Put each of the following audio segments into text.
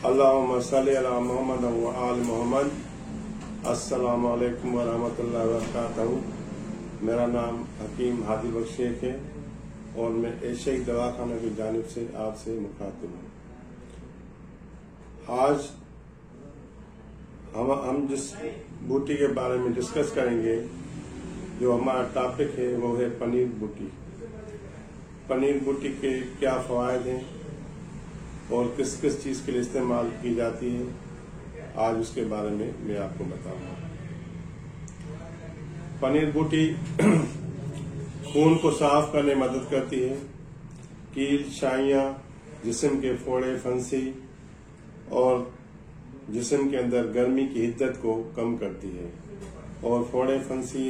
अल्लाहुम्मा सल्लि अला मुहम्मद व आल मुहम्मद। अस्सलामु अलैकुम व रहमतुल्लाहि व बरकातहू। मेरा नाम हकीम हादी बख्श शेख है और मैं एशियाई दवाखाना की जानिब से आपसे मुखातिब हूँ। आज हम जिस बूटी के बारे में डिस्कस करेंगे, जो हमारा टॉपिक है वो है पनीर बूटी। पनीर बूटी के क्या फ़वाइद हैं और किस किस चीज़ के लिए इस्तेमाल की जाती है, आज उसके बारे में मैं आपको बताऊंगा। पनीर बूटी खून को साफ करने में मदद करती है। कील, शाइयाँ, जिस्म के फोड़े, फंसी और जिस्म के अंदर गर्मी की हिद्दत को कम करती है और फोड़े, फंसी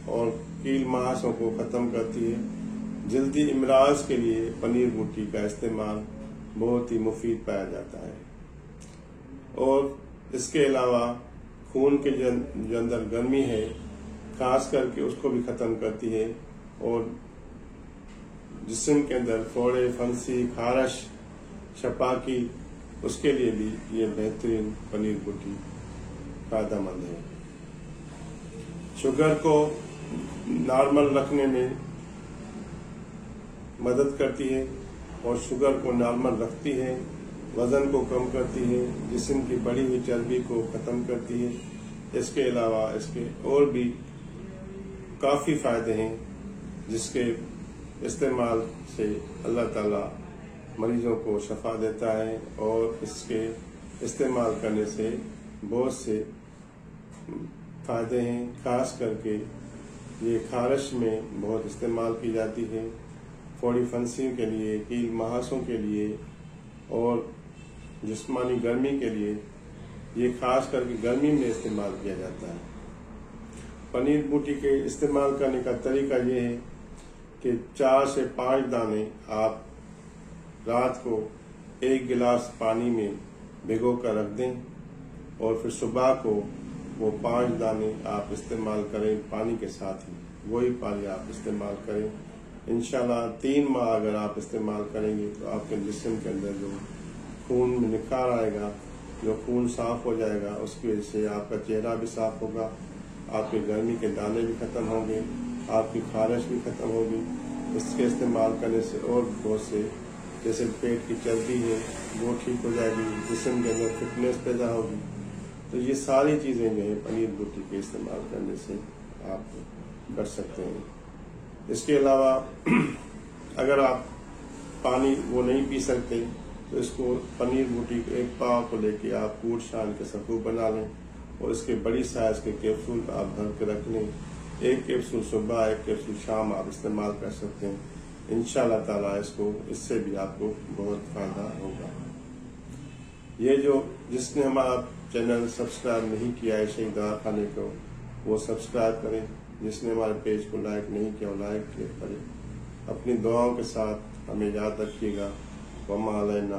और कील महासों को ख़त्म करती है। जल्दी इमराज के लिए पनीर बूटी का इस्तेमाल बहुत ही मुफीद पाया जाता है और इसके अलावा खून के जो अंदर गर्मी है, खास करके उसको भी ख़त्म करती है और जिस्म के अंदर फोड़े, फंसी, खारश, शपाकी, उसके लिए भी ये बेहतरीन पनीर बूटी फायदेमंद है। शुगर को नॉर्मल रखने में मदद करती है और शुगर को नॉर्मल रखती है, वजन को कम करती है, जिस्म की बढ़ी हुई चर्बी को ख़त्म करती है। इसके अलावा इसके और भी काफ़ी फ़ायदे हैं जिसके इस्तेमाल से अल्लाह ताला मरीजों को शफा देता है और इसके इस्तेमाल करने से बहुत से फ़ायदे हैं। खास करके ये खारिश में बहुत इस्तेमाल की जाती है, फोड़ी फंसियों के लिए, कील महासों के लिए और जिस्मानी गर्मी के लिए। ये खास करके गर्मी में इस्तेमाल किया जाता है। पनीर बूटी के इस्तेमाल करने का तरीका ये है कि 4 से 5 दाने आप रात को 1 गिलास पानी में भिगो कर रख दें और फिर सुबह को वो 5 दाने आप इस्तेमाल करें पानी के साथ ही, वही पानी आप इस्तेमाल करें। इंशाल्लाह 3 माह अगर आप इस्तेमाल करेंगे तो आपके जिस्म के अंदर जो खून में निखार आएगा, जो खून साफ हो जाएगा, उसकी वजह से आपका चेहरा भी साफ होगा, आपके गर्मी के दाने भी खत्म होंगे, आपकी खारिश भी खत्म होगी। इसके इस्तेमाल करने से और बहुत से, जैसे पेट की चर्बी है वो ठीक हो जाएगी, जिस्म के अंदर फिटनेस पैदा होगी। तो ये सारी चीज़ें जो है पनीर बूटी के इस्तेमाल करने से आप कर सकते हैं। इसके अलावा अगर आप पानी वो नहीं पी सकते तो इसको पनीर बूटी एक पाव को लेके आप कूट शान के सफ़ूफ बना लें और इसके बड़ी साइज के कैप्सूल आप भर के रख लें। 1 कैप्सूल सुबह, 1 कैप्सूल शाम आप इस्तेमाल कर सकते हैं। इंशाल्लाह ताला इससे भी आपको बहुत फायदा होगा। ये जिसने हमारा चैनल सब्सक्राइब नहीं किया है एशियाई दवाखाने को, वो सब्सक्राइब करें। जिसने हमारे पेज को लाइक नहीं किया वो लाइक करें। अपनी दुआओं के साथ हमें याद रखिएगा। वमा अलैना।